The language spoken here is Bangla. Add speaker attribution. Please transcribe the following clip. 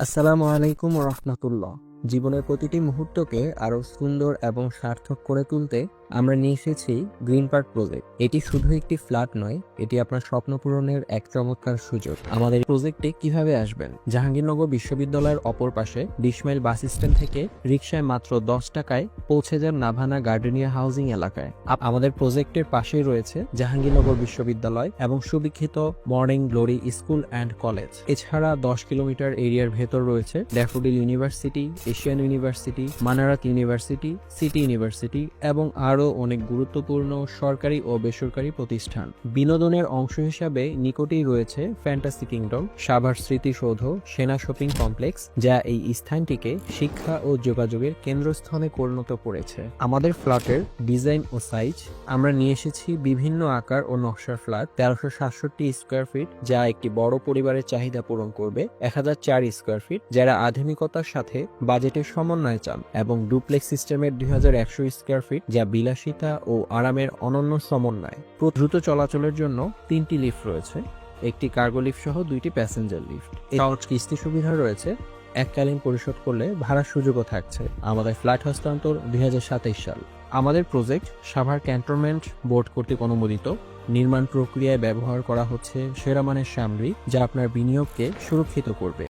Speaker 1: আসসালামু আলাইকুম রহমতুল্লাহ। জীবনের প্রতিটি মুহূর্তকে আরো সুন্দর এবং সার্থক করে তুলতে আমরা নিয়ে এসেছি গ্রিন পার্ক প্রজেক্ট। এটি শুধু একটি ফ্ল্যাট নয়, এটি আপনার স্বপ্ন পূরণের এক চমৎকার সুযোগ। আমাদের প্রজেক্টে কিভাবে আসবেন? জাহাঙ্গীরনগর বিশ্ববিদ্যালয়ের অপর পাশে 20 মাইল বাস স্ট্যান্ড থেকে রিকশায় মাত্র 10 টাকায় পৌঁছে যান নাভানা গার্ডেনিয়া হাউজিং এলাকায়। আমাদের প্রজেক্টের পাশেই রয়েছে জাহাঙ্গীরনগর বিশ্ববিদ্যালয় এবং সুবিখ্যাত morning glory school and college. এছাড়া 10 কিলোমিটার এরিয়ার ভেতর রয়েছে Daffodil university, Asian university, Manarat university, city university এবং আরও অনেক গুরুত্বপূর্ণ সরকারি ও বেসরকারি প্রতিষ্ঠান। বিনোদনের অংশ হিসাবে নিকটেই রয়েছে ফ্যান্টাসি কিংডম, সাভার স্মৃতিসৌধ, সেনা শপিং কমপ্লেক্স, যা এই স্থানটিকে শিক্ষা ও যোগাযোগের কেন্দ্রস্থলে পরিণত করেছে। আমাদের ফ্ল্যাটের ডিজাইন ও সাইজ আমরা নিয়ে এসেছি বিভিন্ন আকার ও নকশার ফ্ল্যাট। 1367 স্কোয়ার ফিট, যা একটি বড় পরিবারের চাহিদা পূরণ করবে। 1004 স্কোয়ার ফিট, যারা আধুনিকতার সাথে বাজেটের সমন্বয় চান, এবং ডুপ্লেক্স সিস্টেমের 2100 স্কোয়ার ফিট, যা বিলাসিতা ও আরামের অনন্য সমন্বয়। দ্রুত চলাচলের জন্য 3টি লিফট রয়েছে, একটি কার্গো লিফট সহ 2টি প্যাসেঞ্জার লিফট। সহজ কিস্তি সুবিধা রয়েছে, এককালীন পরিশোধ করলে ভাড়ার সুযোগও থাকছে। আমাদের ফ্ল্যাট হস্তান্তর 2027 সাল। আমাদের প্রজেক্ট সাভার ক্যান্টনমেন্ট বোর্ড কর্তৃক অনুমোদিত। নির্মাণ প্রক্রিয়ায় ব্যবহার করা হচ্ছে সেরা মানের সামগ্রী, যা আপনার বিনিয়োগকে সুরক্ষিত করবে।